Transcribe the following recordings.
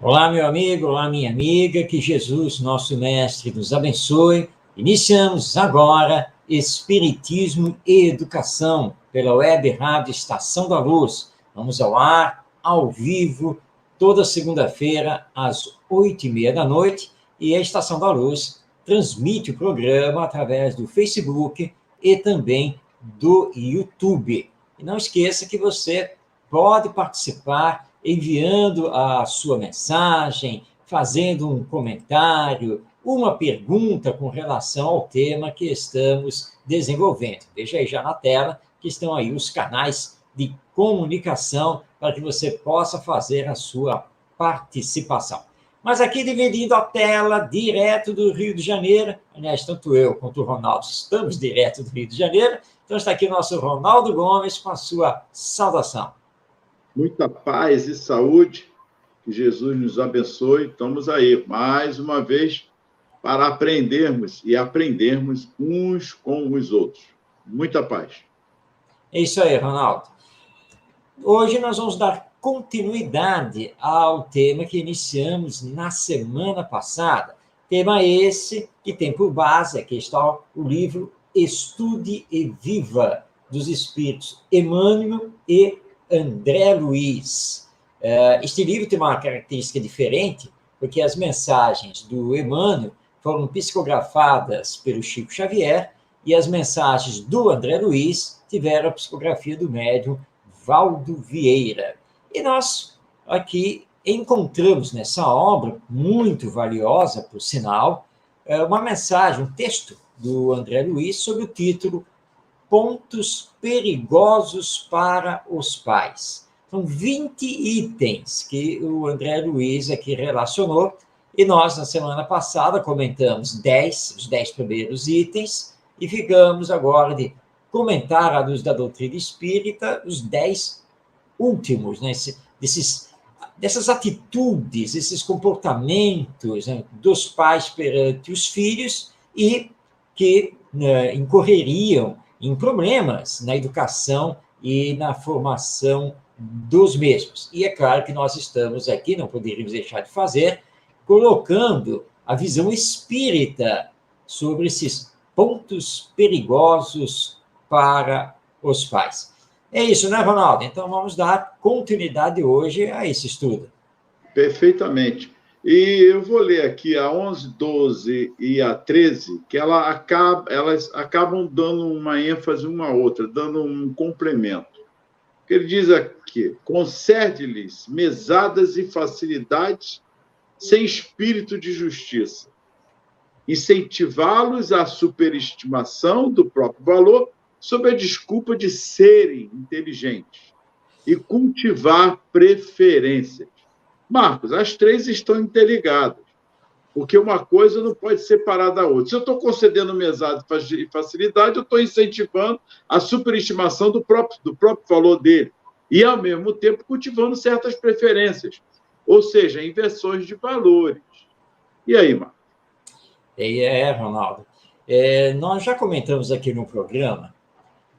Olá, meu amigo, olá, minha amiga, que Jesus, nosso Mestre, nos abençoe. Iniciamos agora Espiritismo e Educação pela Web Rádio Estação da Luz. Vamos ao ar, ao vivo, toda segunda-feira, às 8h30 da noite, e a Estação da Luz transmite o programa através do Facebook e também do YouTube. E não esqueça que você pode participar enviando a sua mensagem, fazendo um comentário, uma pergunta com relação ao tema que estamos desenvolvendo. Veja aí já na tela que estão aí os canais de comunicação para que você possa fazer a sua participação. Mas aqui dividindo a tela direto do Rio de Janeiro, aliás, tanto eu quanto o Ronaldo estamos direto do Rio de Janeiro, então está aqui o nosso Ronaldo Gomes com a sua saudação. Muita paz e saúde, que Jesus nos abençoe. Estamos aí, mais uma vez, para aprendermos e aprendermos uns com os outros. Muita paz. É isso aí, Ronaldo. Hoje nós vamos dar continuidade ao tema que iniciamos na semana passada. Tema esse que tem por base, aqui está o livro Estude e Viva, dos Espíritos Emmanuel e André Luiz. Este livro tem uma característica diferente, porque as mensagens do Emmanuel foram psicografadas pelo Chico Xavier e as mensagens do André Luiz tiveram a psicografia do médium Valdo Vieira. E nós aqui encontramos nessa obra, muito valiosa, por sinal, uma mensagem, um texto do André Luiz sob o título Pontos Perigosos para os Pais. São 20 itens que o André Luiz aqui relacionou, e nós, na semana passada, comentamos os 10 primeiros itens, e ficamos agora de comentar, à luz da doutrina espírita, os 10 últimos, né? Dessas atitudes, esses comportamentos, né, dos pais perante os filhos e que incorreriam em problemas na educação e na formação dos mesmos. E é claro que nós estamos aqui, não poderíamos deixar de fazer, colocando a visão espírita sobre esses pontos perigosos para os pais. É isso, né, Ronaldo? Então vamos dar continuidade hoje a esse estudo. Perfeitamente. E eu vou ler aqui a 11, 12 e a 13, que elas acabam dando uma ênfase uma à outra, dando um complemento. Ele diz aqui: concede-lhes mesadas e facilidades sem espírito de justiça, incentivá-los à superestimação do próprio valor sob a desculpa de serem inteligentes e cultivar preferências. Marcos, as três estão interligadas, porque uma coisa não pode separar da outra. Se eu estou concedendo mesada e facilidade, eu estou incentivando a superestimação do próprio valor dele e, ao mesmo tempo, cultivando certas preferências, ou seja, inversões de valores. E aí, Marcos? Ronaldo. Nós já comentamos aqui no programa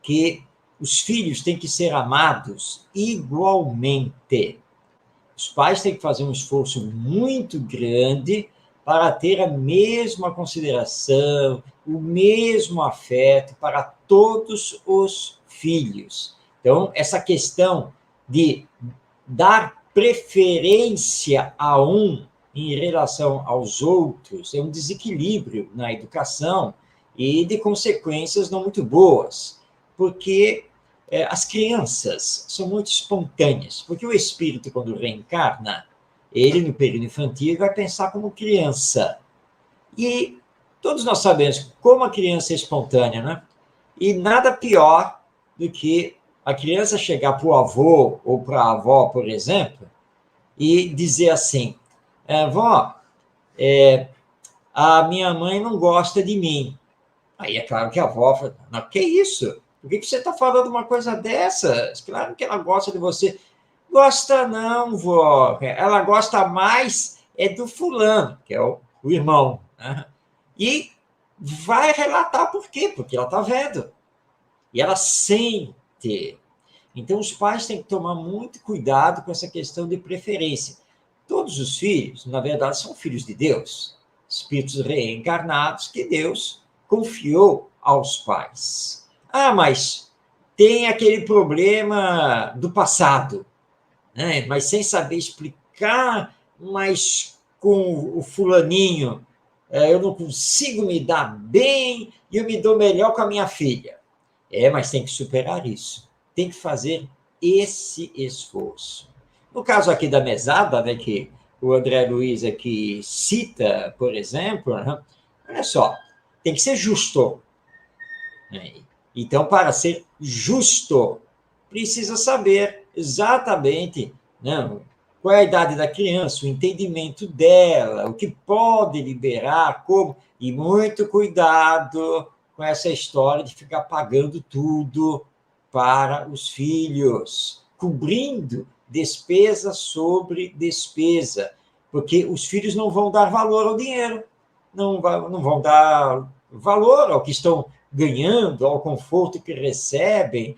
que os filhos têm que ser amados igualmente. Os pais têm que fazer um esforço muito grande para ter a mesma consideração, o mesmo afeto para todos os filhos. Então, essa questão de dar preferência a um em relação aos outros é um desequilíbrio na educação e de consequências não muito boas, porque as crianças são muito espontâneas, porque o espírito, quando reencarna, ele, no período infantil, vai pensar como criança. E todos nós sabemos como a criança é espontânea, né? E nada pior do que a criança chegar para o avô ou para a avó, por exemplo, e dizer assim: vó, a minha mãe não gosta de mim. Aí é claro que a avó fala: não, que isso? Por que você está falando uma coisa dessa? Claro que ela gosta de você. Gosta não, vó. Ela gosta mais do fulano, que é o irmão. Né? E vai relatar por quê? Porque ela está vendo. E ela sente. Então, os pais têm que tomar muito cuidado com essa questão de preferência. Todos os filhos, na verdade, são filhos de Deus, espíritos reencarnados que Deus confiou aos pais. Ah, mas tem aquele problema do passado, né? Mas sem saber explicar, mas com o fulaninho, eu não consigo me dar bem e eu me dou melhor com a minha filha. Mas tem que superar isso. Tem que fazer esse esforço. No caso aqui da mesada, né, que o André Luiz aqui cita, por exemplo, né, olha só, tem que ser justo. Né? Então, para ser justo, precisa saber exatamente, né, qual é a idade da criança, o entendimento dela, o que pode liberar, como, e muito cuidado com essa história de ficar pagando tudo para os filhos, cobrindo despesa sobre despesa, porque os filhos não vão dar valor ao dinheiro, não vão dar valor ao que estão ganhando, ao conforto que recebem,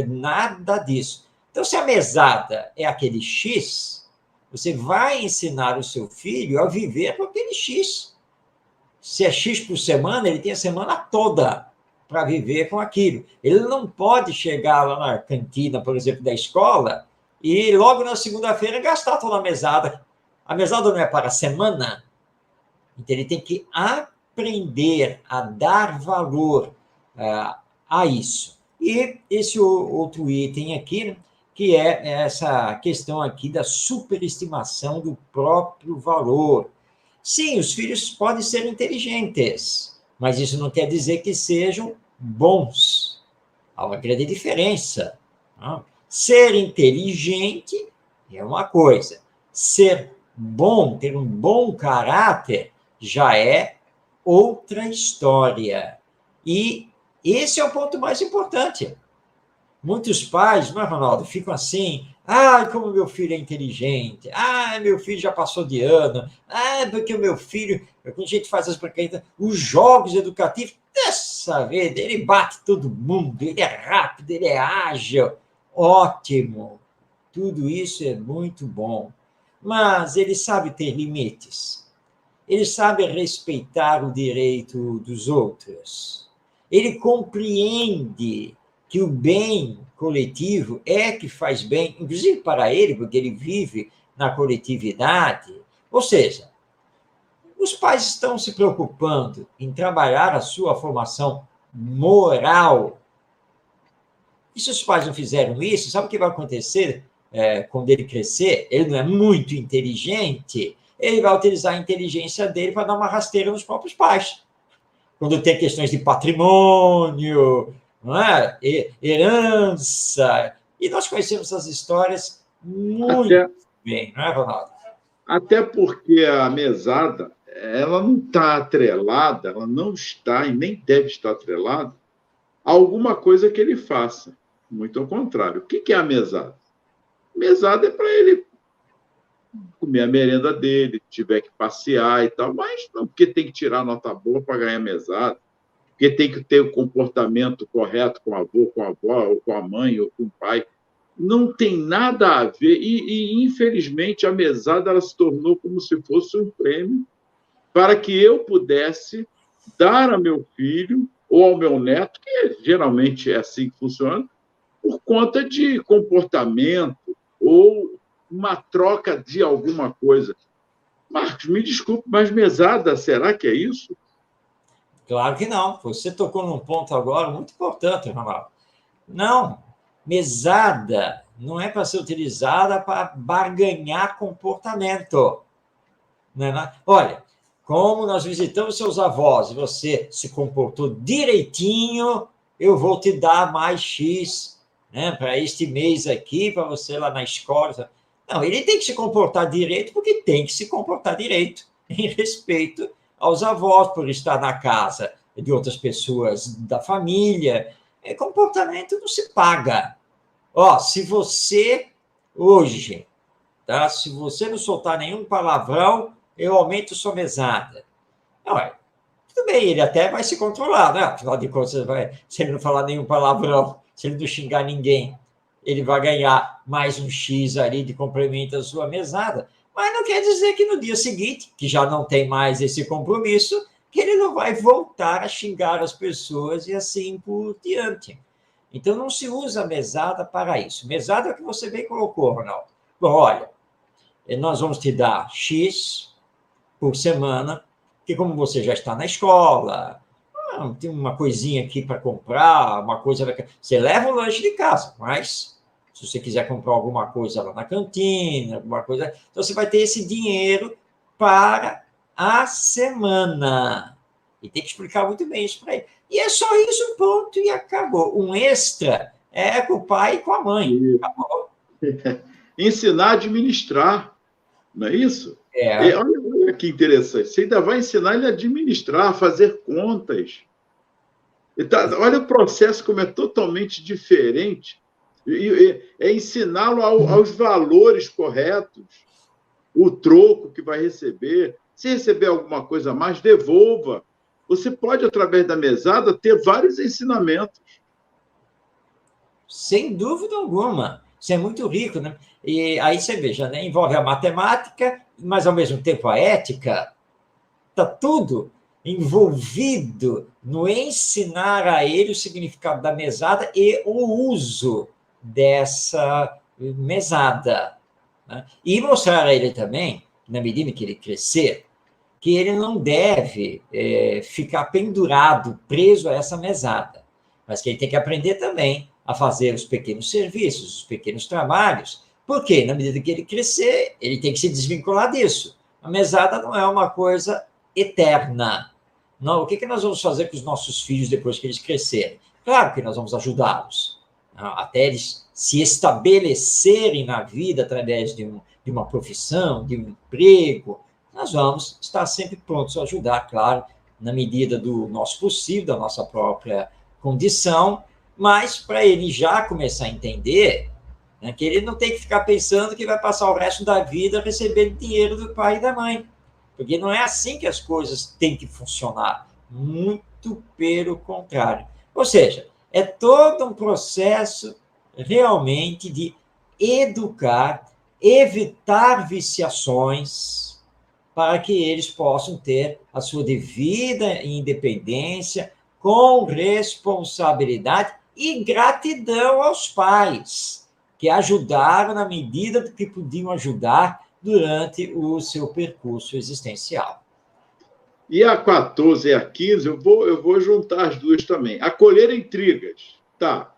nada disso. Então, se a mesada é aquele X, você vai ensinar o seu filho a viver com aquele X. Se é X por semana, ele tem a semana toda para viver com aquilo. Ele não pode chegar lá na cantina, por exemplo, da escola, e logo na segunda-feira gastar toda a mesada. A mesada não é para a semana. Então, ele tem que aprender a dar valor a isso. E esse outro item aqui, que é essa questão aqui da superestimação do próprio valor. Sim, os filhos podem ser inteligentes, mas isso não quer dizer que sejam bons. Há uma grande diferença. Não? Ser inteligente é uma coisa. Ser bom, ter um bom caráter, já é outra história. E esse é o ponto mais importante. Muitos pais, não é, Ronaldo, ficam assim, como meu filho é inteligente, meu filho já passou de ano, porque o meu filho, quando a gente faz as brinquedas, os jogos educativos, dessa vez, ele bate todo mundo, ele é rápido, ele é ágil, ótimo, tudo isso é muito bom, mas ele sabe ter limites, ele sabe respeitar o direito dos outros, ele compreende que o bem coletivo é que faz bem, inclusive para ele, porque ele vive na coletividade. Ou seja, os pais estão se preocupando em trabalhar a sua formação moral. E se os pais não fizeram isso, sabe o que vai acontecer quando ele crescer? Ele não é muito inteligente, ele vai utilizar a inteligência dele para dar uma rasteira nos próprios pais. Quando tem questões de patrimônio, não é? Herança. E nós conhecemos essas histórias muito bem, não é, Ronaldo? Até porque a mesada, ela não está atrelada, ela não está e nem deve estar atrelada a alguma coisa que ele faça. Muito ao contrário. O que é a mesada? Mesada é para ele comer a merenda dele, tiver que passear e tal, mas não porque tem que tirar nota boa para ganhar mesada, porque tem que ter o comportamento correto com o avô, com a avó, ou com a mãe, ou com o pai. Não tem nada a ver. Infelizmente, a mesada ela se tornou como se fosse um prêmio para que eu pudesse dar a meu filho ou ao meu neto, que geralmente é assim que funciona, por conta de comportamento ou uma troca de alguma coisa. Marcos, me desculpe, mas mesada, será que é isso? Claro que não. Você tocou num ponto agora muito importante, Ronaldo. Não, mesada não é para ser utilizada para barganhar comportamento. Não é? Olha, como nós visitamos seus avós e você se comportou direitinho, eu vou te dar mais X, né, para este mês aqui, para você lá na escola. Não, ele tem que se comportar direito porque tem que se comportar direito, em respeito aos avós, por estar na casa de outras pessoas da família. Comportamento não se paga. Se você hoje, tá? Se você não soltar nenhum palavrão, eu aumento sua mesada. Não, tudo bem, ele até vai se controlar, né? Afinal de contas, se ele não falar nenhum palavrão, se ele não xingar ninguém, ele vai ganhar mais um X ali de complemento à sua mesada. Mas não quer dizer que no dia seguinte, que já não tem mais esse compromisso, que ele não vai voltar a xingar as pessoas e assim por diante. Então, não se usa a mesada para isso. Mesada é o que você bem colocou, Ronaldo. Bom, olha, nós vamos te dar X por semana, que como você já está na escola, tem uma coisinha aqui para comprar, uma coisa... Você leva o lanche de casa, mas se você quiser comprar alguma coisa lá na cantina, alguma coisa... Então, você vai ter esse dinheiro para a semana. E tem que explicar muito bem isso para ele. E é só isso, ponto, e acabou. Um extra é com o pai e com a mãe. Acabou. Ensinar a administrar, não é isso? É. Olha que interessante. Você ainda vai ensinar ele a administrar, a fazer contas. Olha o processo como é totalmente diferente. É ensiná-lo aos valores corretos, o troco que vai receber. Se receber alguma coisa a mais, devolva. Você pode, através da mesada, ter vários ensinamentos. Sem dúvida alguma. Isso é muito rico, né? E aí você veja, né? Envolve a matemática, mas ao mesmo tempo a ética. Está tudo envolvido no ensinar a ele o significado da mesada e o uso dessa mesada. Né? E mostrar a ele também, na medida que ele crescer, que ele não deve ficar pendurado, preso a essa mesada, mas que ele tem que aprender também a fazer os pequenos serviços, os pequenos trabalhos, porque, na medida que ele crescer, ele tem que se desvincular disso. A mesada não é uma coisa eterna. Não, o que nós vamos fazer com os nossos filhos depois que eles crescerem? Claro que nós vamos ajudá-los, até eles se estabelecerem na vida através de uma profissão, de um emprego. Nós vamos estar sempre prontos a ajudar, claro, na medida do nosso possível, da nossa própria condição, mas para ele já começar a entender, né, que ele não tem que ficar pensando que vai passar o resto da vida recebendo dinheiro do pai e da mãe, porque não é assim que as coisas têm que funcionar, muito pelo contrário. Ou seja, é todo um processo realmente de educar, evitar viciações, para que eles possam ter a sua devida independência, com responsabilidade e gratidão aos pais, que ajudaram na medida do que podiam ajudar durante o seu percurso existencial. E a 14 e a 15, eu vou juntar as duas também. Acolher intrigas. Tá.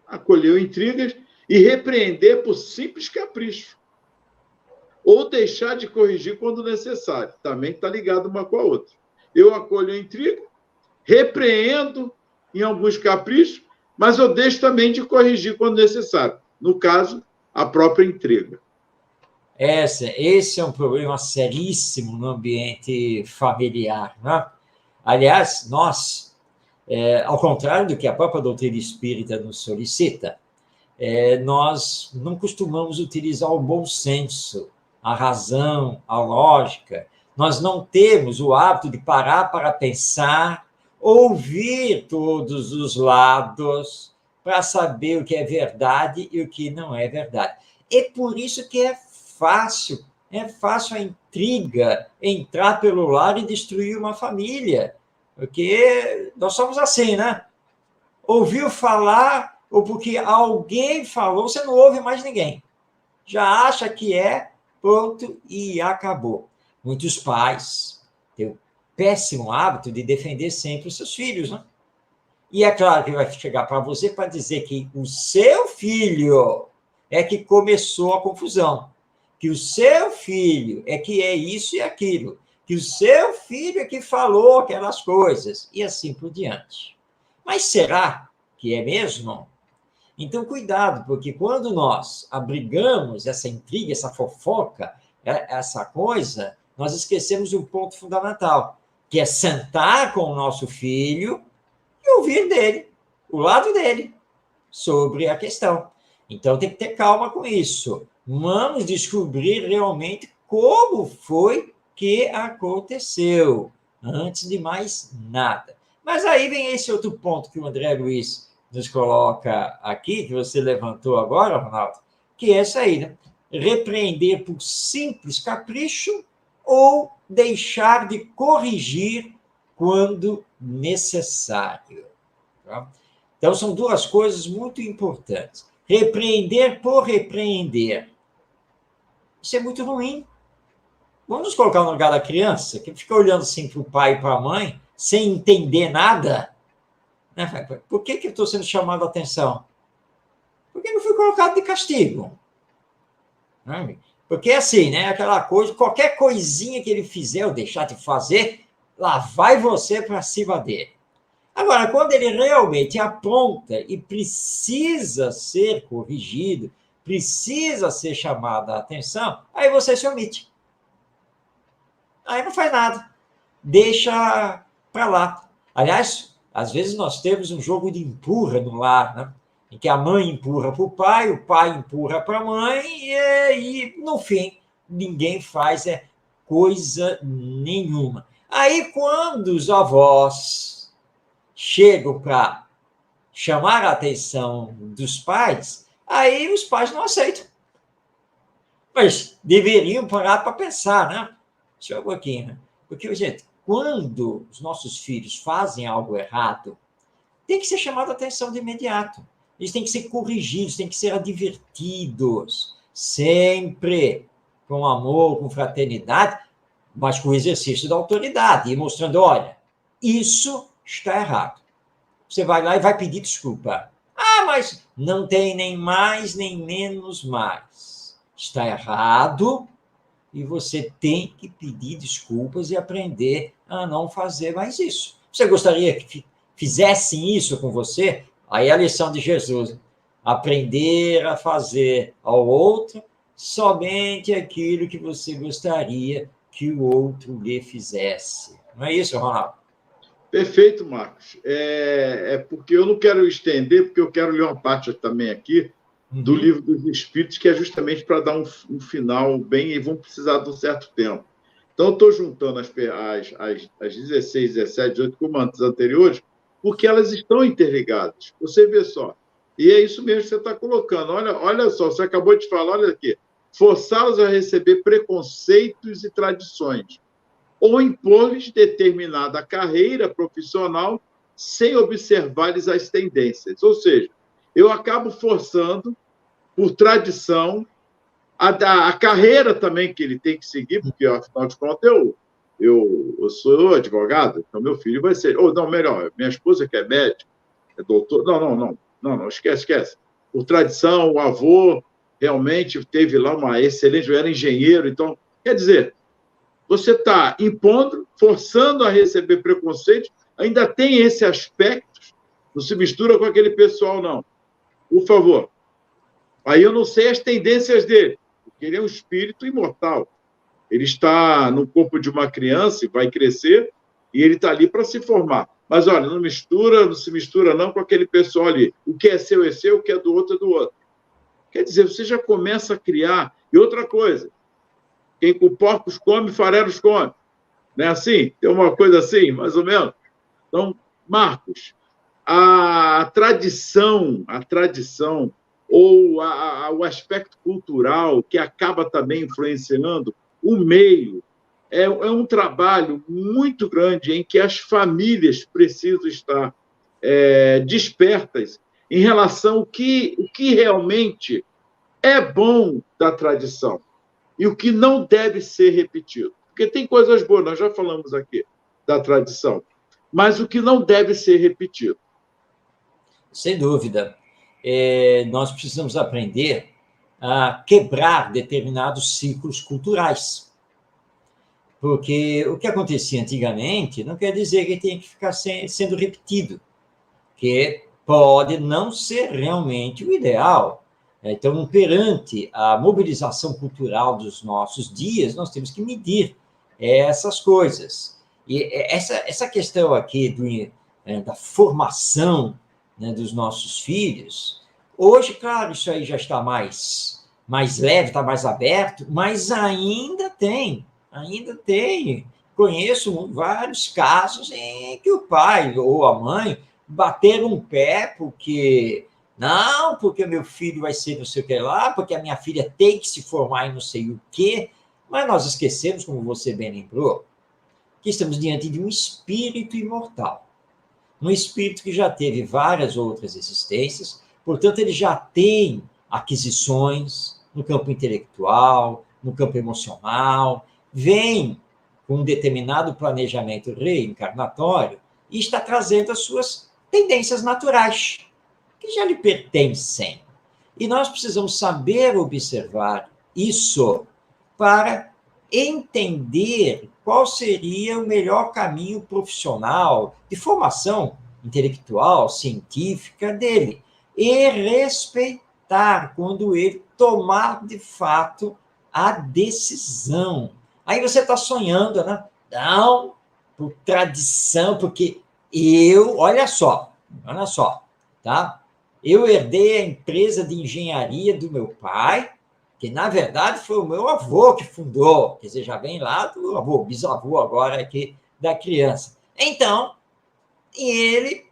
Acolher intrigas e repreender por simples capricho. Ou deixar de corrigir quando necessário. Também está ligado uma com a outra. Eu acolho a intriga, repreendo em alguns caprichos, mas eu deixo também de corrigir quando necessário. No caso, a própria intriga. Esse é um problema seríssimo no ambiente familiar. Né? Aliás, nós, ao contrário do que a própria doutrina espírita nos solicita, nós não costumamos utilizar o bom senso, a razão, a lógica. Nós não temos o hábito de parar para pensar, ouvir todos os lados, para saber o que é verdade e o que não é verdade. É por isso que é fácil a intriga entrar pelo lar e destruir uma família, porque nós somos assim, né? Ouviu falar, ou porque alguém falou, você não ouve mais ninguém. Já acha que pronto, e acabou. Muitos pais têm o péssimo hábito de defender sempre os seus filhos, né? E é claro que vai chegar para você para dizer que o seu filho é que começou a confusão, que o seu filho é que é isso e aquilo, que o seu filho é que falou aquelas coisas, e assim por diante. Mas será que é mesmo? Então, cuidado, porque quando nós abrigamos essa intriga, essa fofoca, essa coisa, nós esquecemos um ponto fundamental, que é sentar com o nosso filho e ouvir dele, o lado dele, sobre a questão. Então, tem que ter calma com isso. Vamos descobrir realmente como foi que aconteceu, antes de mais nada. Mas aí vem esse outro ponto que o André Luiz nos coloca aqui, que você levantou agora, Ronaldo, que é essa aí, né? repreender por simples capricho ou deixar de corrigir quando necessário. Tá? Então, são duas coisas muito importantes. Repreender por repreender. Isso é muito ruim. Vamos nos colocar no lugar da criança, que fica olhando assim para o pai e para a mãe, sem entender nada. Por que eu estou sendo chamado a atenção? Porque não fui colocado de castigo. Porque assim, né? Aquela coisa, qualquer coisinha que ele fizer ou deixar de fazer, lá vai você para cima dele. Agora, quando ele realmente apronta e precisa ser corrigido, precisa ser chamado a atenção, aí você se omite. Aí não faz nada. Deixa para lá. Aliás, às vezes nós temos um jogo de empurra no lar, né? Em que a mãe empurra para o pai empurra para a mãe, e no fim, ninguém faz coisa nenhuma. Aí, quando os avós chegam para chamar a atenção dos pais, aí os pais não aceitam. Mas deveriam parar para pensar, né? Só um pouquinho, né? Porque, gente, quando os nossos filhos fazem algo errado, tem que ser chamado a atenção de imediato. Eles têm que ser corrigidos, têm que ser advertidos, sempre com amor, com fraternidade, mas com o exercício da autoridade, e mostrando, olha, isso está errado. Você vai lá e vai pedir desculpa. Ah, mas não tem nem mais nem menos mais. Está errado e você tem que pedir desculpas e aprender a não fazer mais isso. Você gostaria que fizessem isso com você? Aí a lição de Jesus, aprender a fazer ao outro somente aquilo que você gostaria que o outro lhe fizesse. Não é isso, Ronaldo? Perfeito, Marcos. Porque eu não quero estender, porque eu quero ler uma parte também aqui do Livro dos Espíritos, que é justamente para dar um final bem, e vão precisar de um certo tempo. Então, eu estou juntando as 16, 17, 18 comandos anteriores, porque elas estão interligadas. Você vê só. E é isso mesmo que você está colocando. Olha só, você acabou de falar, olha aqui. Forçá-los a receber preconceitos e tradições, ou impor-lhes determinada carreira profissional sem observar-lhes as tendências. Ou seja, eu acabo forçando, por tradição, a carreira também que ele tem que seguir, porque, afinal de contas, eu sou advogado, então meu filho vai ser... Ou, não, melhor, minha esposa que é médica, é doutor... Não, esquece. Por tradição, o avô realmente teve lá uma excelente... Era engenheiro, então... Quer dizer, você está impondo, forçando a receber preconceito, ainda tem esse aspecto, não se mistura com aquele pessoal, não. Por favor. Aí eu não sei as tendências dele, porque ele é um espírito imortal. Ele está no corpo de uma criança e vai crescer, e ele está ali para se formar. Mas, olha, não se mistura não com aquele pessoal ali. O que é seu, o que é do outro é do outro. Quer dizer, você já começa a criar... E outra coisa, quem com porcos come, farelos come. Não é assim? Tem uma coisa assim, mais ou menos? Então, Marcos, a tradição ou o aspecto cultural que acaba também influenciando o meio é um trabalho muito grande em que as famílias precisam estar despertas em relação ao que realmente é bom da tradição e o que não deve ser repetido. Porque tem coisas boas, nós já falamos aqui da tradição, mas o que não deve ser repetido. Sem dúvida. Nós precisamos aprender a quebrar determinados ciclos culturais. Porque o que acontecia antigamente não quer dizer que tem que ficar sendo repetido, que pode não ser realmente o ideal. Então, perante a mobilização cultural dos nossos dias, nós temos que medir essas coisas. E essa questão aqui da formação, né, dos nossos filhos, hoje, claro, isso aí já está mais leve, está mais aberto, mas ainda tem. Conheço vários casos em que o pai ou a mãe bateram um pé porque Não, porque meu filho vai ser não sei o que lá, porque a minha filha tem que se formar em não sei o quê. Mas nós esquecemos, como você bem lembrou, que estamos diante de um espírito imortal. Um espírito que já teve várias outras existências, portanto, ele já tem aquisições no campo intelectual, no campo emocional, vem com um determinado planejamento reencarnatório e está trazendo as suas tendências naturais, que já lhe pertencem. E nós precisamos saber observar isso para entender qual seria o melhor caminho profissional, de formação intelectual, científica dele, e respeitar quando ele tomar, de fato, a decisão. Aí você está sonhando, né? Não, por tradição, porque olha só, tá? Eu herdei a empresa de engenharia do meu pai, que, na verdade, foi o meu avô que fundou, quer dizer, já vem lá do avô, bisavô agora aqui da criança. Então, ele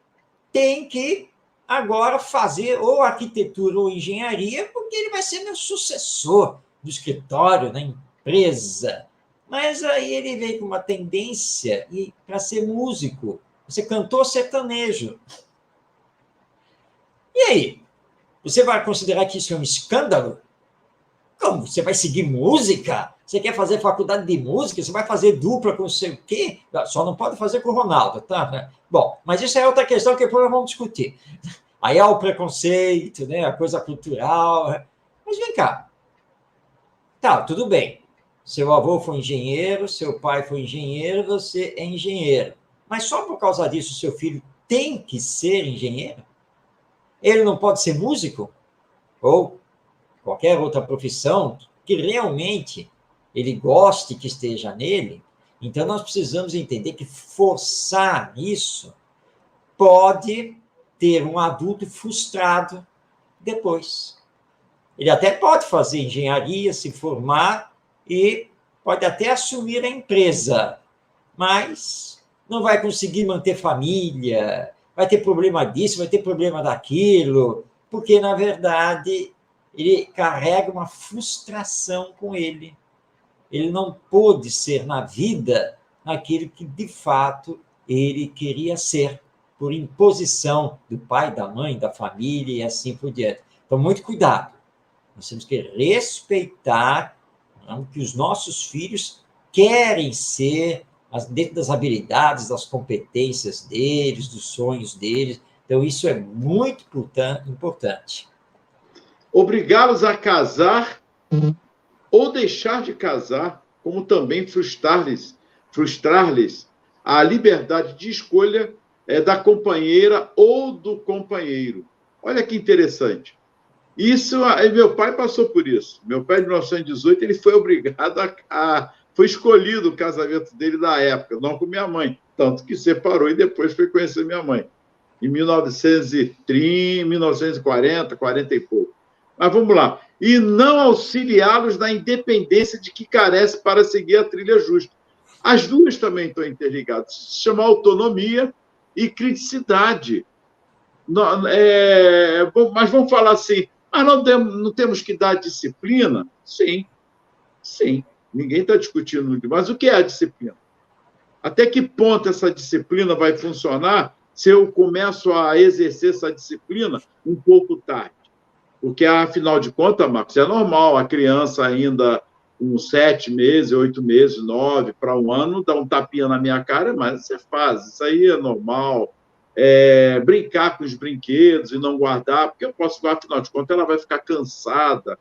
tem que agora fazer ou arquitetura ou engenharia, porque ele vai ser meu sucessor do escritório, na empresa. Mas aí ele veio com uma tendência para ser músico. Você cantou sertanejo. E aí? Você vai considerar que isso é um escândalo? Como? Você vai seguir música? Você quer fazer faculdade de música? Você vai fazer dupla com não sei o quê? Só não pode fazer com o Ronaldo, tá? Bom, mas isso é outra questão que depois nós vamos discutir. Aí há o preconceito, né? A coisa cultural. Mas vem cá. Tá, tudo bem. Seu avô foi engenheiro, seu pai foi engenheiro, você é engenheiro. Mas só por causa disso, seu filho tem que ser engenheiro? Ele não pode ser músico? Ou qualquer outra profissão que realmente ele goste que esteja nele? Então, nós precisamos entender que forçar isso pode ter um adulto frustrado depois. Ele até pode fazer engenharia, se formar e pode até assumir a empresa, mas não vai conseguir manter família, vai ter problema disso, vai ter problema daquilo, porque, na verdade, ele carrega uma frustração com ele. Ele não pôde ser na vida aquilo que, de fato, ele queria ser, por imposição do pai, da mãe, da família e assim por diante. Então, muito cuidado. Nós temos que respeitar o que os nossos filhos querem ser, dentro das habilidades, das competências deles, dos sonhos deles. Então, isso é muito importante. Obrigá-los a casar ou deixar de casar, como também frustrar-lhes a liberdade de escolha da companheira ou do companheiro. Olha que interessante. Isso, meu pai passou por isso. Meu pai, de 1918, ele foi obrigado foi escolhido o casamento dele na época, não com minha mãe, tanto que separou e depois foi conhecer minha mãe, em 1930, 1940, 40 e pouco. Mas vamos lá. E não auxiliá-los na independência de que carece para seguir a trilha justa. As duas também estão interligadas. Isso se chama autonomia e criticidade. Mas vamos falar assim, mas não temos que dar disciplina? Sim. Ninguém está discutindo. Mas o que é a disciplina? Até que ponto essa disciplina vai funcionar se eu começo a exercer essa disciplina um pouco tarde? Porque, afinal de contas, Marcos, é normal a criança ainda com 7 meses, 8 meses, 9, para 1 ano, dá um tapinha na minha cara, mas isso é fase, isso aí é normal. Brincar com os brinquedos e não guardar, porque eu posso guardar, afinal de contas, ela vai ficar cansada,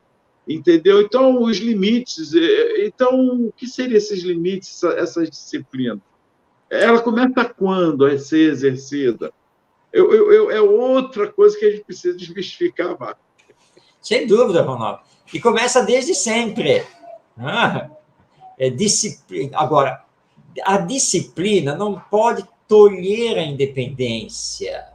entendeu? Então, os limites... Então, o que seriam esses limites, essas disciplinas? Ela começa quando a ser exercida? É outra coisa que a gente precisa desmistificar, Marcos. Sem dúvida, Ronaldo. E começa desde sempre. Disciplina. Agora, a disciplina não pode tolher a independência.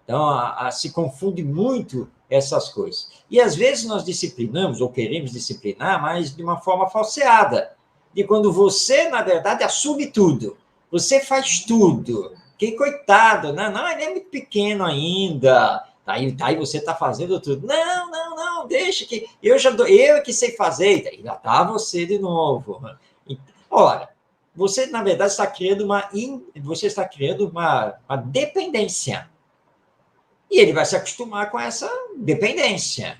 Então, se confunde muito essas coisas. E, às vezes, nós disciplinamos, ou queremos disciplinar, mas de uma forma falseada. De quando você, na verdade, assume tudo. Você faz tudo. Que coitado, né? Não, ele é muito pequeno ainda. Daí você está fazendo tudo. Não, não, não, deixa que eu que sei fazer. Daí lá está você de novo. Ora, você, na verdade, você está criando uma dependência. E ele vai se acostumar com essa dependência.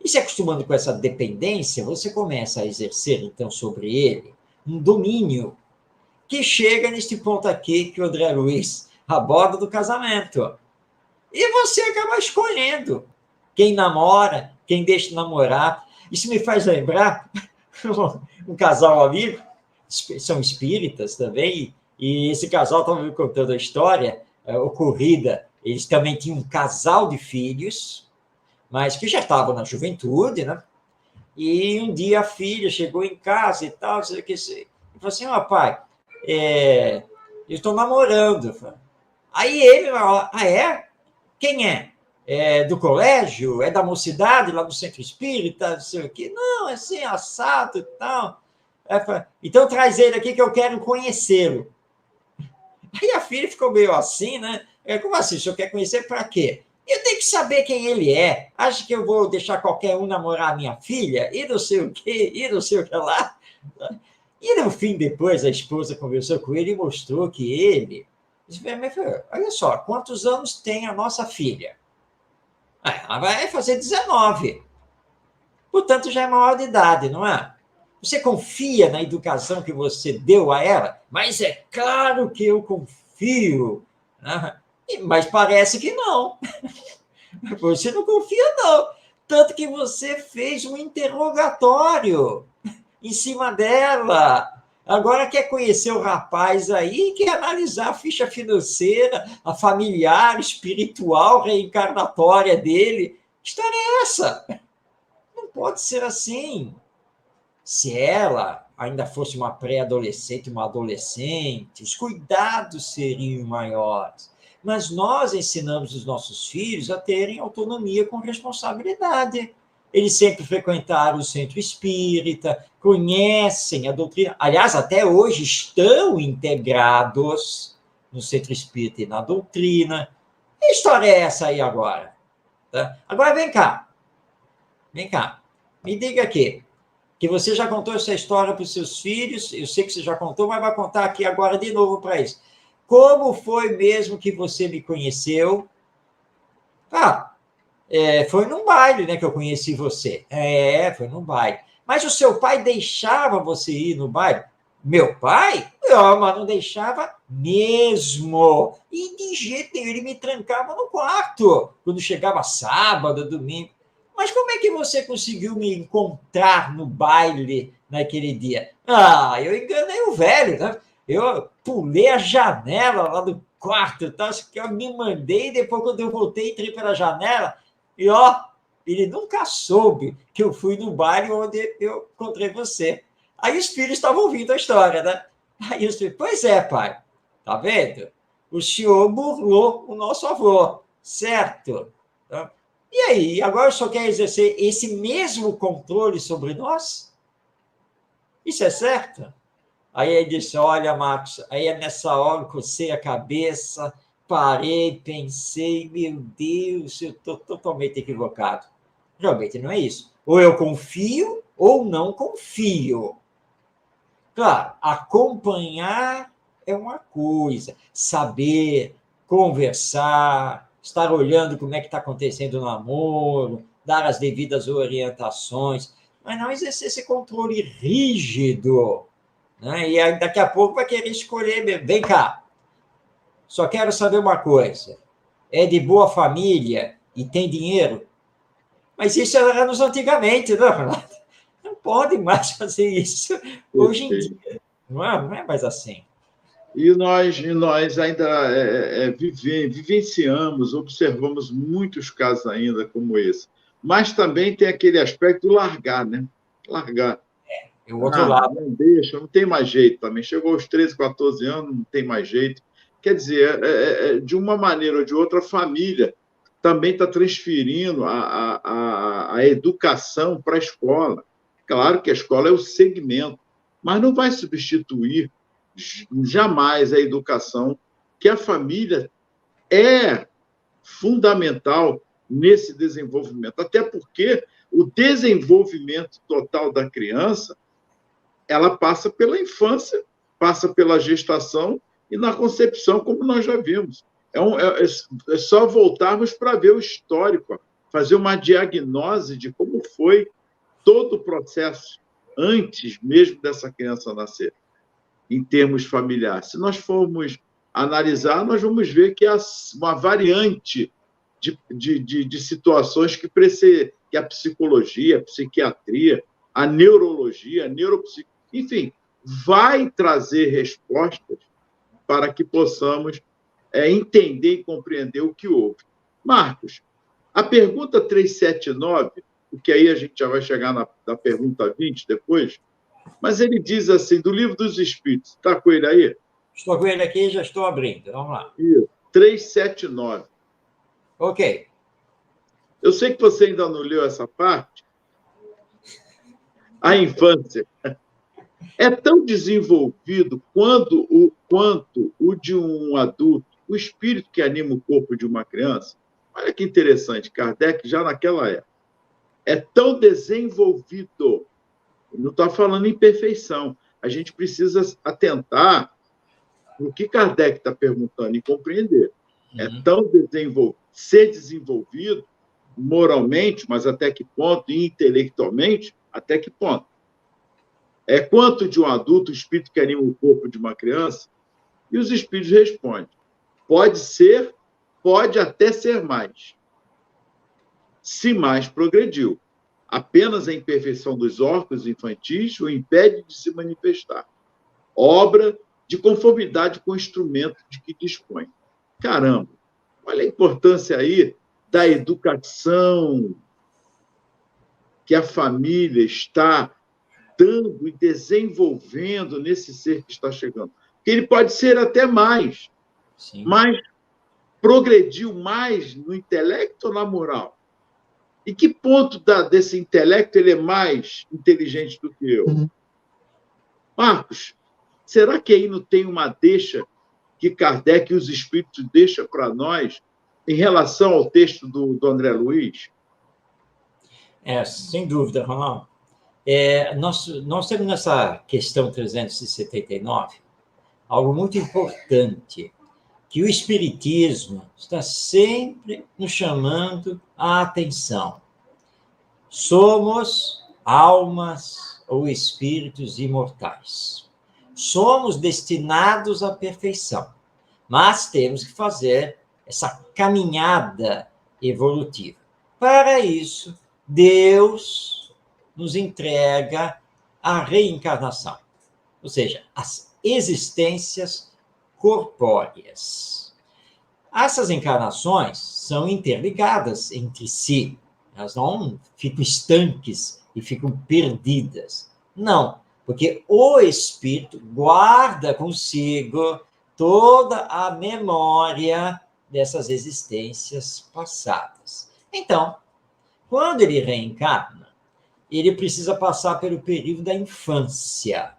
E se acostumando com essa dependência, você começa a exercer, então, sobre ele um domínio que chega neste ponto aqui que o André Luiz aborda do casamento. E você acaba escolhendo quem namora, quem deixa de namorar. Isso me faz lembrar um casal amigo, são espíritas também, e esse casal estava me contando a história ocorrida. Eles também tinham um casal de filhos, mas que já estavam na juventude, né? E um dia a filha chegou em casa e tal, e falou assim, pai, eu estou namorando. Aí ele falou, é? Quem é? É do colégio? É da mocidade, lá do centro espírita? Não sei o quê. Não, é assim, assado e tal. Então traz ele aqui que eu quero conhecê-lo. Aí a filha ficou meio assim, né? Como assim? O senhor quer conhecer para quê? Eu tenho que saber quem ele é. Acha que eu vou deixar qualquer um namorar a minha filha? E não sei o quê, e não sei o que lá. E no fim, depois, a esposa conversou com ele e mostrou que ele... Olha só, quantos anos tem a nossa filha? Ela vai fazer 19. Portanto, já é maior de idade, não é? Você confia na educação que você deu a ela? Mas é claro que eu confio. Né? Mas parece que não. Você não confia, não. Tanto que você fez um interrogatório em cima dela. Agora quer conhecer o rapaz aí, quer analisar a ficha financeira, a familiar, espiritual, reencarnatória dele. Que história é essa? Não pode ser assim. Se ela ainda fosse uma pré-adolescente, uma adolescente, os cuidados seriam maiores. Mas nós ensinamos os nossos filhos a terem autonomia com responsabilidade. Eles sempre frequentaram o centro espírita, conhecem a doutrina. Aliás, até hoje estão integrados no centro espírita e na doutrina. Que história é essa aí agora? Tá? Agora, vem cá. Me diga aqui, que você já contou essa história para os seus filhos, eu sei que você já contou, mas vai contar aqui agora de novo para eles. Como foi mesmo que você me conheceu? Foi num baile, né, que eu conheci você. Foi num baile. Mas o seu pai deixava você ir no baile? Meu pai? Não, mas não deixava mesmo. E de jeito nenhum, ele me trancava no quarto, quando chegava sábado, domingo. Mas como é que você conseguiu me encontrar no baile naquele dia? Eu enganei o velho, né? Eu pulei a janela lá do quarto, tá? Que eu me mandei, depois, quando eu voltei, entrei pela janela, e ele nunca soube que eu fui no baile onde eu encontrei você. Aí os filhos estavam ouvindo a história, né? Aí os filhos, pois é, pai, tá vendo? O senhor burlou o nosso avô, certo? E aí, agora o senhor quer exercer esse mesmo controle sobre nós? Isso é certo? Aí ele disse, olha, Marcos, aí é nessa hora que eu cocei a cabeça, parei, pensei, meu Deus, eu estou totalmente equivocado. Realmente não é isso. Ou eu confio ou não confio. Claro, acompanhar é uma coisa, saber, conversar, estar olhando como é que está acontecendo o namoro, dar as devidas orientações, mas não exercer esse controle rígido. Né? E aí, daqui a pouco vai querer escolher, vem cá, só quero saber uma coisa, é de boa família e tem dinheiro? Mas isso era nos antigamente, não, Renato? Não pode mais fazer isso hoje em dia. Não é mais assim. E nós ainda vivenciamos, observamos muitos casos ainda como esse. Mas também tem aquele aspecto do largar, né? Largar. É o outro lado. Não deixa, não tem mais jeito também. Chegou aos 13, 14 anos, não tem mais jeito. Quer dizer, de uma maneira ou de outra, a família também está transferindo a educação para a escola. Claro que a escola é o segmento, mas não vai substituir jamais a educação que a família é fundamental nesse desenvolvimento. Até porque o desenvolvimento total da criança, ela passa pela infância, passa pela gestação e na concepção, como nós já vimos. É só voltarmos para ver o histórico, fazer uma diagnose de como foi todo o processo antes mesmo dessa criança nascer, em termos familiares. Se nós formos analisar, nós vamos ver que há uma variante de situações que a psicologia, a psiquiatria, a neurologia, a neuropsiquiatria, enfim, vai trazer respostas para que possamos entender e compreender o que houve. Marcos, a pergunta 379, porque aí a gente já vai chegar na pergunta 20 depois, mas ele diz assim, do Livro dos Espíritos, está com ele aí? Estou com ele aqui, já estou abrindo, vamos lá. 379. Ok. Eu sei que você ainda não leu essa parte. A infância é tão desenvolvido quanto o de um adulto, o espírito que anima o corpo de uma criança. Olha que interessante, Kardec, já naquela época, é tão desenvolvido. Não está falando em perfeição. A gente precisa atentar no que Kardec está perguntando e compreender. É tão ser desenvolvido moralmente, mas até que ponto, e intelectualmente, até que ponto. É quanto de um adulto, o espírito que anima o corpo de uma criança? E os espíritos respondem. Pode ser, pode até ser mais. Se mais progrediu. Apenas a imperfeição dos órgãos infantis o impede de se manifestar. Obra de conformidade com o instrumento de que dispõe. Caramba, olha a importância aí da educação que a família está dando e desenvolvendo nesse ser que está chegando. Porque ele pode ser até mais, Sim. Mas progrediu mais no intelecto ou na moral? E que ponto desse intelecto ele é mais inteligente do que eu? Marcos, será que aí não tem uma deixa que Kardec e os espíritos deixam para nós em relação ao texto do André Luiz? Sem dúvida, Ronaldo. Nós temos nessa questão 379 algo muito importante, que o Espiritismo está sempre nos chamando a atenção. Somos almas ou espíritos imortais. Somos destinados à perfeição, mas temos que fazer essa caminhada evolutiva. Para isso, Deus nos entrega a reencarnação, ou seja, as existências corpóreas. Essas encarnações são interligadas entre si, elas não ficam estanques e ficam perdidas. Não, porque o espírito guarda consigo toda a memória dessas existências passadas. Então, quando ele reencarna, ele precisa passar pelo período da infância,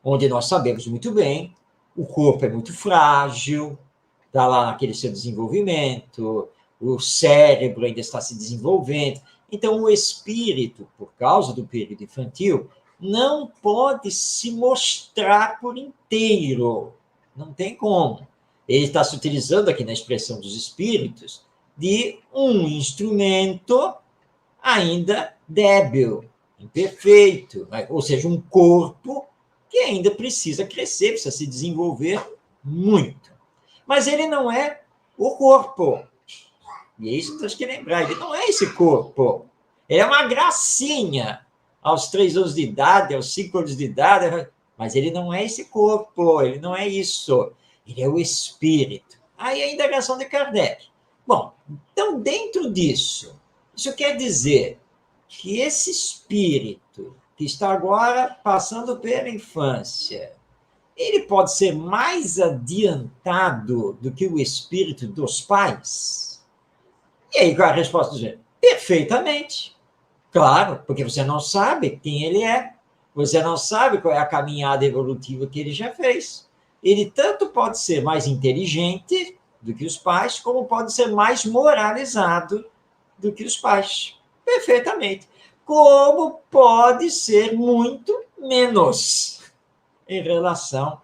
onde nós sabemos muito bem, o corpo é muito frágil, está lá naquele seu desenvolvimento, o cérebro ainda está se desenvolvendo. Então, o espírito, por causa do período infantil, não pode se mostrar por inteiro. Não tem como. Ele está se utilizando aqui na expressão dos espíritos de um instrumento ainda débil, imperfeito, ou seja, um corpo que ainda precisa crescer, precisa se desenvolver muito. Mas ele não é o corpo. E é isso que nós temos que lembrar. Ele não é esse corpo. Ele é uma gracinha aos 3 anos de idade, aos 5 anos de idade, mas ele não é esse corpo, ele não é isso. Ele é o espírito. Aí a indagação de Kardec. Bom, então, dentro disso, isso quer dizer que esse espírito que está agora passando pela infância, ele pode ser mais adiantado do que o espírito dos pais? E aí, qual é a resposta do gênero? Perfeitamente. Claro, porque você não sabe quem ele é, você não sabe qual é a caminhada evolutiva que ele já fez. Ele tanto pode ser mais inteligente do que os pais, como pode ser mais moralizado do que os pais. Perfeitamente. Como pode ser muito menos em relação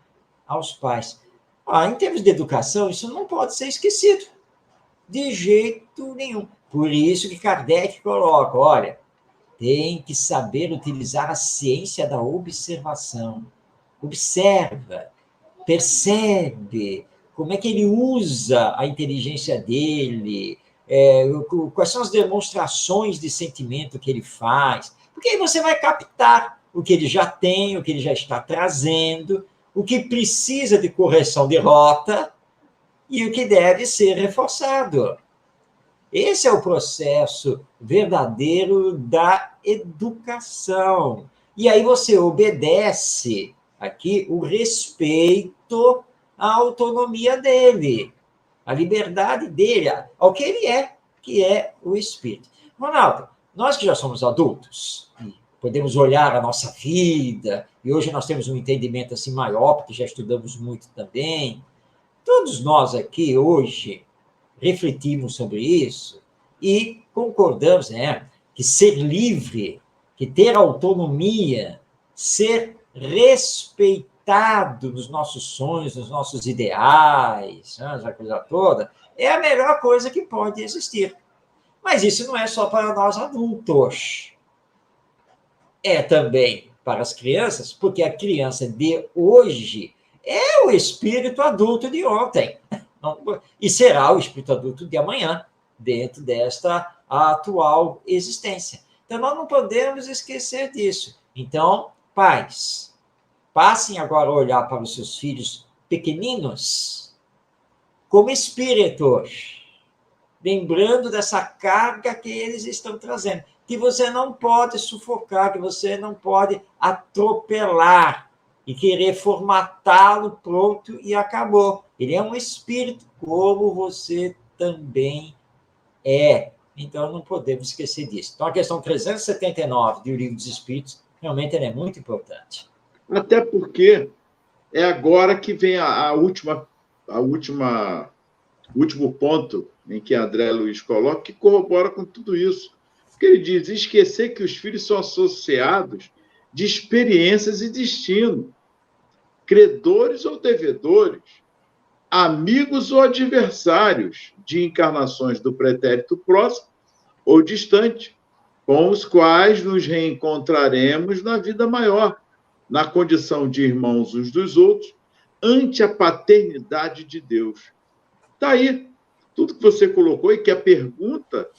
aos pais. Em termos de educação, isso não pode ser esquecido, de jeito nenhum. Por isso que Kardec coloca, olha, tem que saber utilizar a ciência da observação. Observa, percebe como é que ele usa a inteligência dele, quais são as demonstrações de sentimento que ele faz, porque aí você vai captar o que ele já tem, o que ele já está trazendo, o que precisa de correção de rota e o que deve ser reforçado. Esse é o processo verdadeiro da educação. E aí você obedece aqui o respeito à autonomia dele, à liberdade dele, ao que ele é, que é o espírito. Ronaldo, nós que já somos adultos, podemos olhar a nossa vida, e hoje nós temos um entendimento assim maior, porque já estudamos muito também. Todos nós aqui hoje refletimos sobre isso e concordamos, né, que ser livre, que ter autonomia, ser respeitado nos nossos sonhos, nos nossos ideais, né, essa coisa toda, é a melhor coisa que pode existir. Mas isso não é só para nós adultos. É também para as crianças, porque a criança de hoje é o espírito adulto de ontem. E será o espírito adulto de amanhã, dentro desta atual existência. Então, nós não podemos esquecer disso. Então, pais, passem agora a olhar para os seus filhos pequeninos como espíritos, lembrando dessa carga que eles estão trazendo, que você não pode sufocar, que você não pode atropelar e querer formatá-lo, pronto, e acabou. Ele é um espírito, como você também é. Então, não podemos esquecer disso. Então, a questão 379 do Livro dos Espíritos, realmente ela é muito importante. Até porque é agora que vem o último ponto em que André Luiz coloca, que corrobora com tudo isso. Porque ele diz, esquecer que os filhos são associados de experiências e destino, credores ou devedores, amigos ou adversários de encarnações do pretérito próximo ou distante, com os quais nos reencontraremos na vida maior, na condição de irmãos uns dos outros, ante a paternidade de Deus. Está aí tudo que você colocou e que a pergunta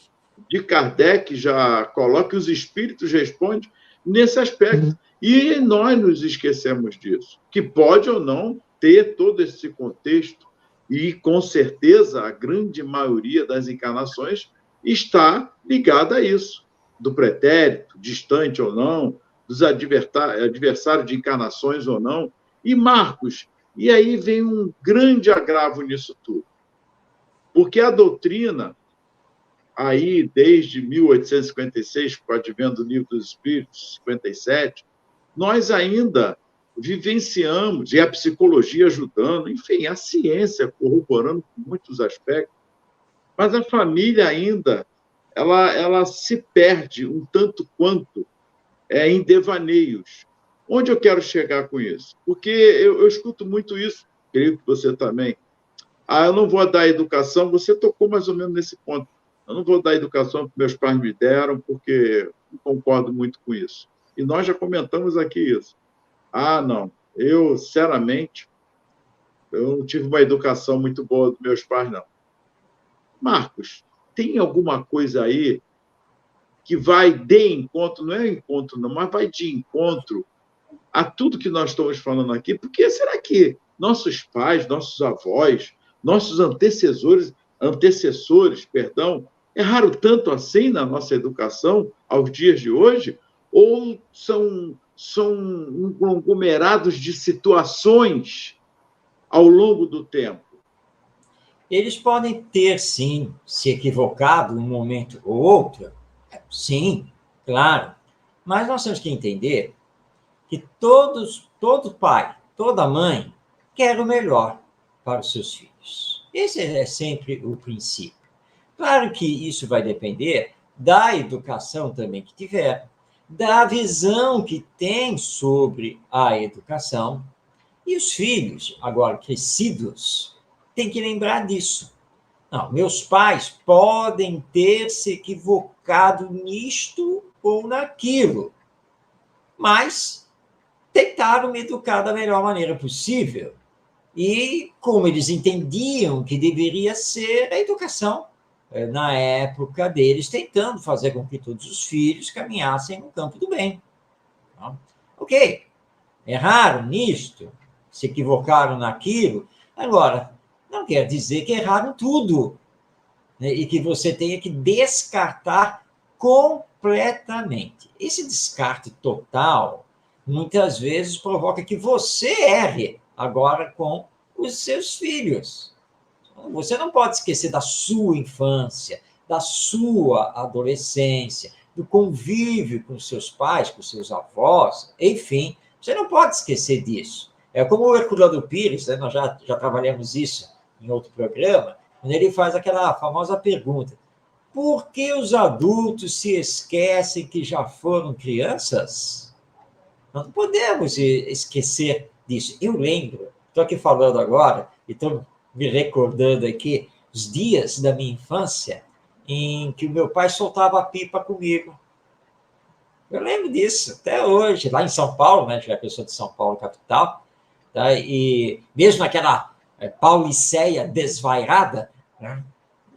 de Kardec já coloca, os espíritos respondem nesse aspecto. E nós nos esquecemos disso, que pode ou não ter todo esse contexto, e com certeza a grande maioria das encarnações está ligada a isso, do pretérito, distante ou não, dos adversários de encarnações ou não. E Marcos, e aí vem um grande agravo nisso tudo, porque a doutrina, aí desde 1856, com o advento do Livro dos Espíritos, 57, nós ainda vivenciamos, e a psicologia ajudando, enfim, a ciência corroborando com muitos aspectos, mas a família ainda ela se perde um tanto quanto em devaneios. Onde eu quero chegar com isso? Porque eu escuto muito isso, creio que você também. Eu não vou dar educação, você tocou mais ou menos nesse ponto. Eu não vou dar educação que meus pais me deram, porque não concordo muito com isso. E nós já comentamos aqui isso. Não. Eu, sinceramente, eu não tive uma educação muito boa dos meus pais, não. Marcos, tem alguma coisa aí que vai de encontro, não é encontro não, mas vai de encontro a tudo que nós estamos falando aqui? Porque será que nossos pais, nossos avós, nossos antecessores, erraram tanto assim na nossa educação aos dias de hoje? Ou são um conglomerados de situações ao longo do tempo? Eles podem ter, sim, se equivocado um momento ou outro, sim, claro. Mas nós temos que entender que todo pai, toda mãe quer o melhor para os seus filhos. Esse é sempre o princípio. Claro que isso vai depender da educação também que tiver, da visão que tem sobre a educação. E os filhos, agora crescidos, têm que lembrar disso. Não, meus pais podem ter se equivocado nisto ou naquilo, mas tentaram me educar da melhor maneira possível. E como eles entendiam que deveria ser a educação, na época deles, tentando fazer com que todos os filhos caminhassem no campo do bem. Ok, erraram nisto, se equivocaram naquilo. Agora, não quer dizer que erraram tudo, né? E que você tenha que descartar completamente. Esse descarte total, muitas vezes, provoca que você erre agora com os seus filhos. Você não pode esquecer da sua infância, da sua adolescência, do convívio com seus pais, com seus avós, enfim, você não pode esquecer disso. É como o Herculano Pires, né? Nós já trabalhamos isso em outro programa, quando ele faz aquela famosa pergunta: por que os adultos se esquecem que já foram crianças? Nós não podemos esquecer disso. Eu lembro, estou aqui falando agora, e estou me recordando aqui, os dias da minha infância em que o meu pai soltava a pipa comigo. Eu lembro disso, até hoje, lá em São Paulo, né, já que eu sou de São Paulo, capital, tá? E mesmo naquela Pauliceia desvairada, né,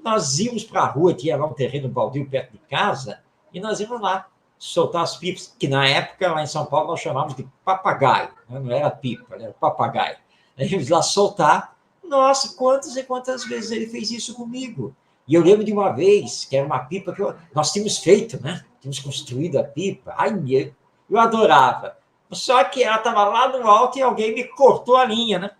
nós íamos para a rua, tinha lá um terreno baldio perto de casa, e nós íamos lá soltar as pipas, que na época, lá em São Paulo, nós chamávamos de papagaio, né? Não era pipa, era papagaio. Nós íamos lá soltar. Nossa, quantas e quantas vezes ele fez isso comigo. E eu lembro de uma vez, que era uma pipa que nós tínhamos feito, né? Tínhamos construído a pipa. Ai, eu adorava. Só que ela estava lá no alto e alguém me cortou a linha, né?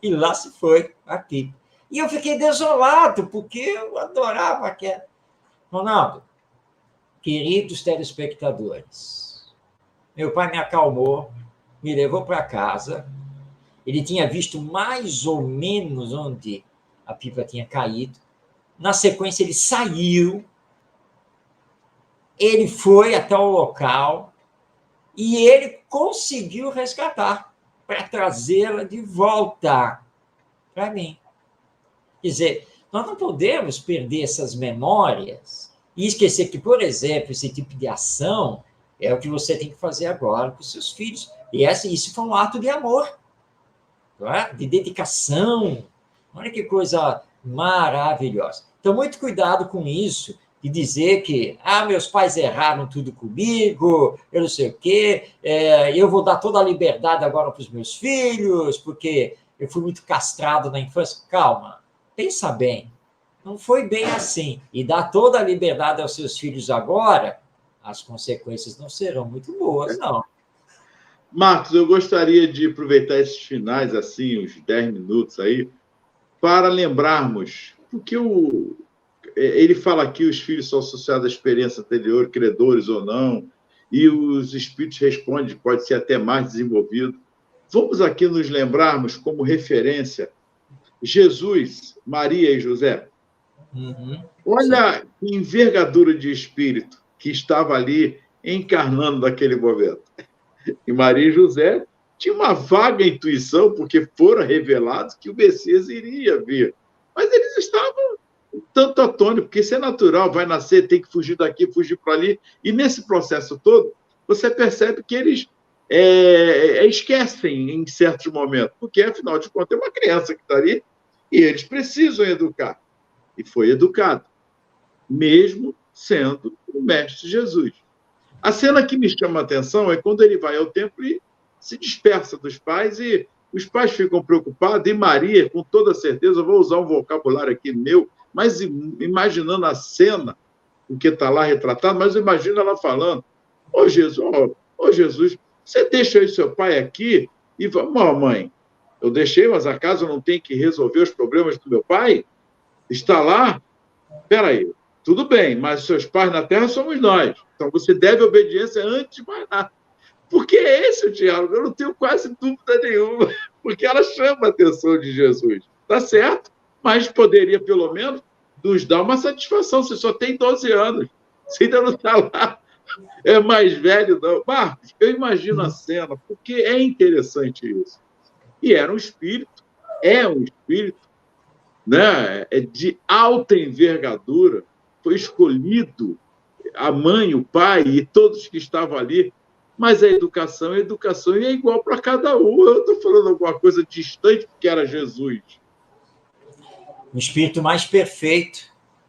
E lá se foi a pipa. E eu fiquei desolado, porque eu adorava aquela. Ronaldo, queridos telespectadores, meu pai me acalmou, me levou para casa. Ele tinha visto mais ou menos onde a pipa tinha caído. Na sequência, ele saiu, ele foi até o local e ele conseguiu resgatar para trazê-la de volta para mim. Quer dizer, nós não podemos perder essas memórias e esquecer que, por exemplo, esse tipo de ação é o que você tem que fazer agora com os seus filhos. E isso foi um ato de amor, não é? De dedicação. Olha que coisa maravilhosa. Então, muito cuidado com isso, de dizer que meus pais erraram tudo comigo, eu não sei o quê, eu vou dar toda a liberdade agora para os meus filhos, porque eu fui muito castrado na infância. Calma, pensa bem, não foi bem assim. E dar toda a liberdade aos seus filhos agora, as consequências não serão muito boas, não. Marcos, eu gostaria de aproveitar esses finais, assim, uns 10 minutos aí, para lembrarmos, porque ele fala aqui, os filhos são associados à experiência anterior, credores ou não, e os espíritos respondem, pode ser até mais desenvolvido. Vamos aqui nos lembrarmos como referência Jesus, Maria e José. Uhum. Olha que envergadura de espírito que estava ali encarnando naquele momento. E Maria e José tinham uma vaga intuição, porque foram revelados que o Messias iria vir. Mas eles estavam tanto atônitos, porque isso é natural, vai nascer, tem que fugir daqui, fugir para ali. E nesse processo todo, você percebe que eles esquecem em certos momentos, porque, afinal de contas, é uma criança que está ali e eles precisam educar. E foi educado, mesmo sendo o Mestre Jesus. A cena que me chama a atenção é quando ele vai ao templo e se dispersa dos pais, e os pais ficam preocupados, e Maria, com toda certeza, eu vou usar um vocabulário aqui meu, mas imaginando a cena, o que está lá retratado, mas imagina ela falando: ô Jesus, você deixa aí seu pai aqui e vamos, mãe, eu deixei, mas acaso eu não tenho que resolver os problemas do meu pai? Está lá? Espera aí, tudo bem, mas seus pais na terra somos nós. Então você deve obediência antes de mais nada. Porque é esse o diálogo, eu não tenho quase dúvida nenhuma, porque ela chama a atenção de Jesus. Tá certo? mas poderia, pelo menos, nos dar uma satisfação. Você só tem 12 anos, você ainda não está lá, é mais velho, não. Marcos, eu imagino a cena, porque é interessante isso. E era um espírito, é um espírito, né, de alta envergadura, foi escolhido, a mãe, o pai e todos que estavam ali, mas a educação e é igual para cada um. Eu estou falando alguma coisa distante, porque era Jesus. O espírito mais perfeito,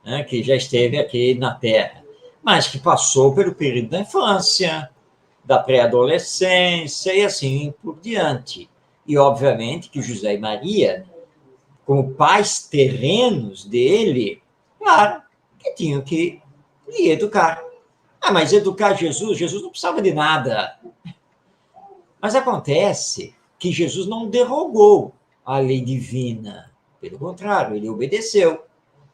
né, que já esteve aqui na Terra, mas que passou pelo período da infância, da pré-adolescência e assim por diante. E, obviamente, que José e Maria, como pais terrenos dele, claro, que tinham que lhe educar. Ah, mas educar Jesus não precisava de nada. Mas acontece que Jesus não derrogou a lei divina. Pelo contrário, ele obedeceu.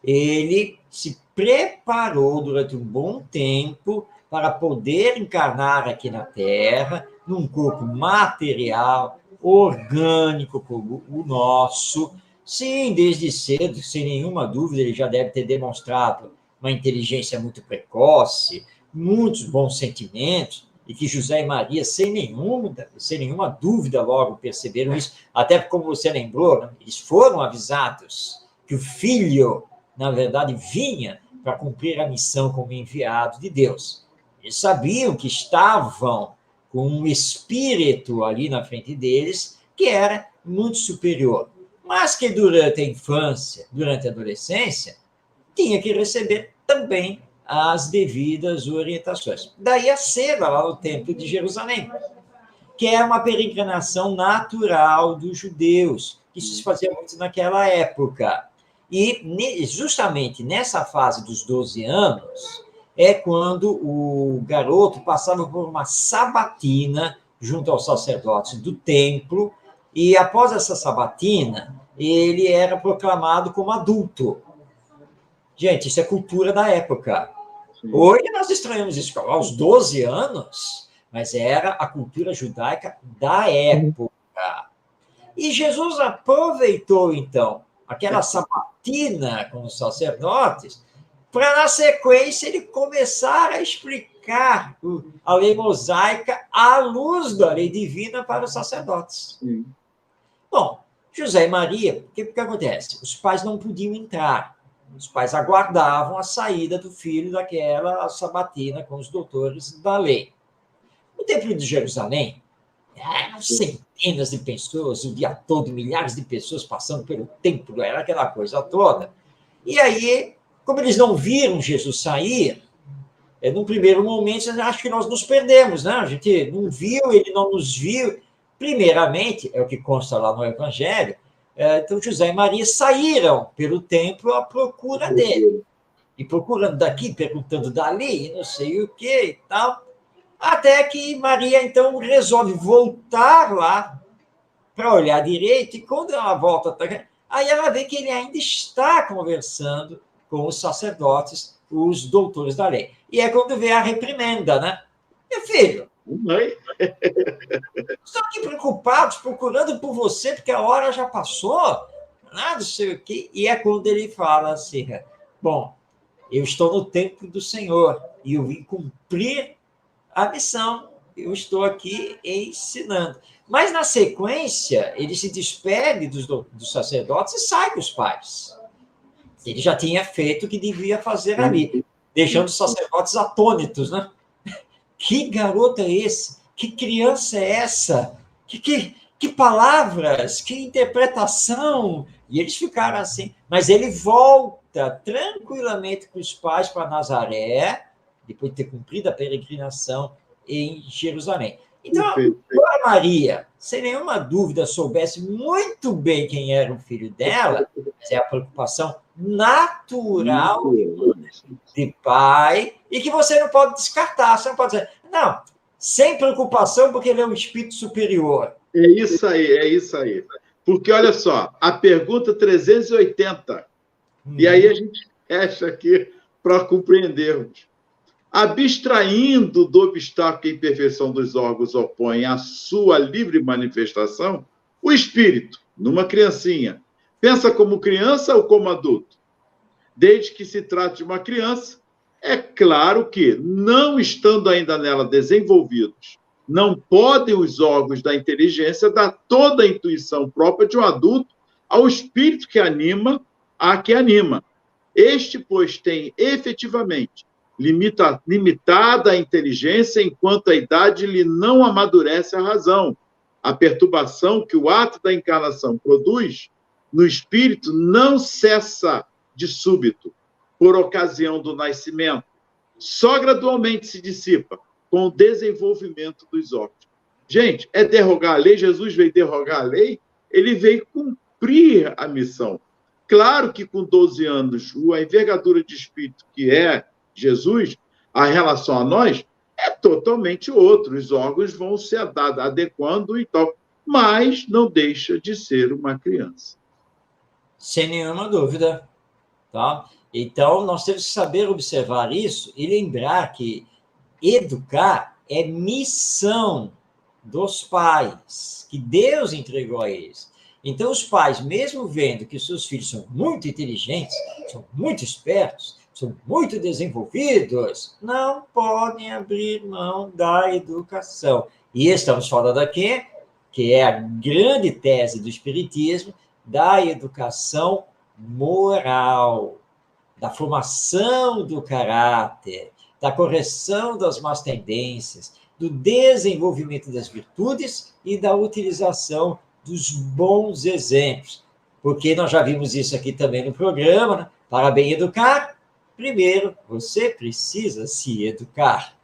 Ele se preparou durante um bom tempo para poder encarnar aqui na Terra, num corpo material, orgânico como o nosso. Sim, desde cedo, sem nenhuma dúvida, ele já deve ter demonstrado uma inteligência muito precoce, muitos bons sentimentos, e que José e Maria, sem nenhuma dúvida, logo perceberam isso, até como você lembrou, né? Eles foram avisados que o filho, na verdade, vinha para cumprir a missão como enviado de Deus. Eles sabiam que estavam com um espírito ali na frente deles que era muito superior, mas que durante a infância, durante a adolescência, tinha que receber também as devidas orientações. Daí a seda lá no Templo de Jerusalém, que é uma peregrinação natural dos judeus, que isso se fazia muito naquela época. E justamente nessa fase dos 12 anos é quando o garoto passava por uma sabatina junto aos sacerdotes do templo, e após essa sabatina, ele era proclamado como adulto. Gente, isso é cultura da época. Sim. Hoje nós estranhamos isso aos 12 anos, mas era a cultura judaica da época. E Jesus aproveitou, então, aquela sabatina com os sacerdotes, para, na sequência, ele começar a explicar a lei mosaica à luz da lei divina para os sacerdotes. Sim. Bom, José e Maria, o que acontece? Os pais não podiam entrar. Os pais aguardavam a saída do filho daquela sabatina com os doutores da lei. No Templo de Jerusalém, eram centenas de pessoas, o dia todo, milhares de pessoas passando pelo templo, era aquela coisa toda. E aí, como eles não viram Jesus sair, num primeiro momento, acho que nós nos perdemos, né? A gente não viu, ele não nos viu. Primeiramente, é o que consta lá no Evangelho, então José e Maria saíram pelo templo à procura dele. E procurando daqui, perguntando dali, não sei o que e tal. Até que Maria, então, resolve voltar lá para olhar direito, e quando ela volta, aí ela vê que ele ainda está conversando com os sacerdotes, os doutores da lei. E é quando vê a reprimenda, né? Meu filho, estão aqui preocupados, procurando por você, porque a hora já passou, não sei o quê. E é quando ele fala assim, bom, eu estou no templo do Senhor, e eu vim cumprir a missão, eu estou aqui ensinando. Mas, na sequência, ele se despede dos sacerdotes e sai com os pais. Ele já tinha feito o que devia fazer ali, deixando os sacerdotes atônitos, né? Que garoto é esse? Que criança é essa? Que palavras? Que interpretação? E eles ficaram assim. Mas ele volta tranquilamente com os pais para Nazaré, depois de ter cumprido a peregrinação em Jerusalém. Então, a Maria, sem nenhuma dúvida, soubesse muito bem quem era o filho dela, mas é a preocupação natural de pai, e que você não pode descartar, você não pode dizer, não, sem preocupação, porque ele é um espírito superior. É isso aí. Porque, olha só, a pergunta 380, e aí a gente fecha aqui para compreendermos. Abstraindo do obstáculo que a imperfeição dos órgãos opõe à sua livre manifestação, o espírito, numa criancinha, Pensa como criança ou como adulto? Desde que se trate de uma criança, é claro que, não estando ainda nela desenvolvidos, não podem os órgãos da inteligência dar toda a intuição própria de um adulto ao espírito que anima a que anima. Este, pois, tem efetivamente limitada a inteligência enquanto a idade lhe não amadurece a razão. A perturbação que o ato da encarnação produz no espírito não cessa de súbito, por ocasião do nascimento. Só gradualmente se dissipa com o desenvolvimento dos órgãos. Gente, é derrogar a lei? Jesus veio derrogar a lei? Ele veio cumprir a missão. Claro que com 12 anos, a envergadura de espírito que é Jesus, a relação a nós, é totalmente outro. Os órgãos vão se adequando e tal, mas não deixa de ser uma criança. Sem nenhuma dúvida. Tá? Então, nós temos que saber observar isso e lembrar que educar é missão dos pais, que Deus entregou a eles. Então, os pais, mesmo vendo que os seus filhos são muito inteligentes, são muito espertos, são muito desenvolvidos, não podem abrir mão da educação. E estamos falando aqui, que é a grande tese do Espiritismo, da educação moral, da formação do caráter, da correção das más tendências, do desenvolvimento das virtudes e da utilização dos bons exemplos. Porque nós já vimos isso aqui também no programa, né? Para bem educar, primeiro você precisa se educar.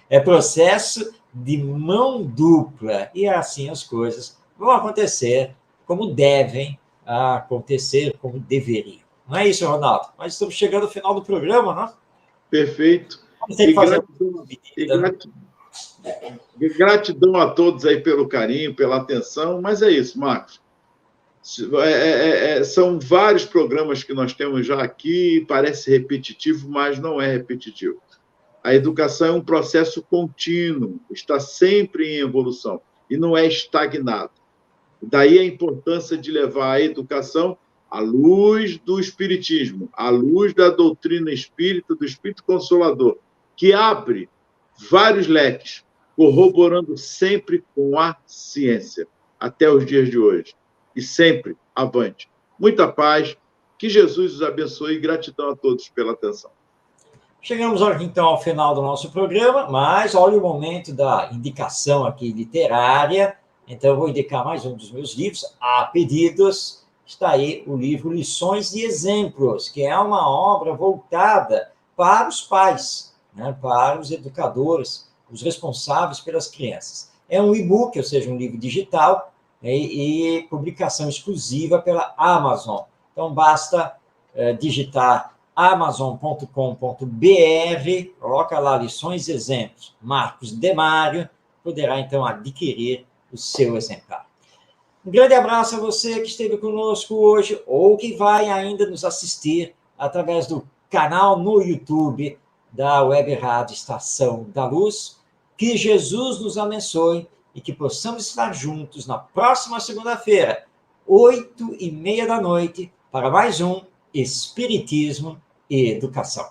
É processo de mão dupla, e assim as coisas vão acontecer como devem acontecer, como deveriam. Não é isso, Ronaldo? Mas estamos chegando ao final do programa, não? Perfeito. Gratidão a todos aí pelo carinho, pela atenção, mas é isso, Marcos. São vários programas que nós temos já aqui, parece repetitivo, mas não é repetitivo. A educação é um processo contínuo, está sempre em evolução e não é estagnado. Daí a importância de levar a educação à luz do Espiritismo, à luz da doutrina espírita, do Espírito Consolador, que abre vários leques, corroborando sempre com a ciência, até os dias de hoje. E sempre avante. Muita paz, que Jesus os abençoe e gratidão a todos pela atenção. Chegamos aqui, então, ao final do nosso programa, mas olha o momento da indicação aqui literária. Então, eu vou indicar mais um dos meus livros, a pedidos. Está aí o livro Lições e Exemplos, que é uma obra voltada para os pais, né, para os educadores, os responsáveis pelas crianças. É um e-book, ou seja, um livro digital, e publicação exclusiva pela Amazon. Então, basta digitar amazon.com.br, coloca lá Lições e Exemplos, Marcos Demário, poderá, então, adquirir o seu exemplar. Um grande abraço a você que esteve conosco hoje ou que vai ainda nos assistir através do canal no YouTube da Web Rádio Estação da Luz. Que Jesus nos abençoe e que possamos estar juntos na próxima segunda-feira, 20h30, para mais um Espiritismo e Educação.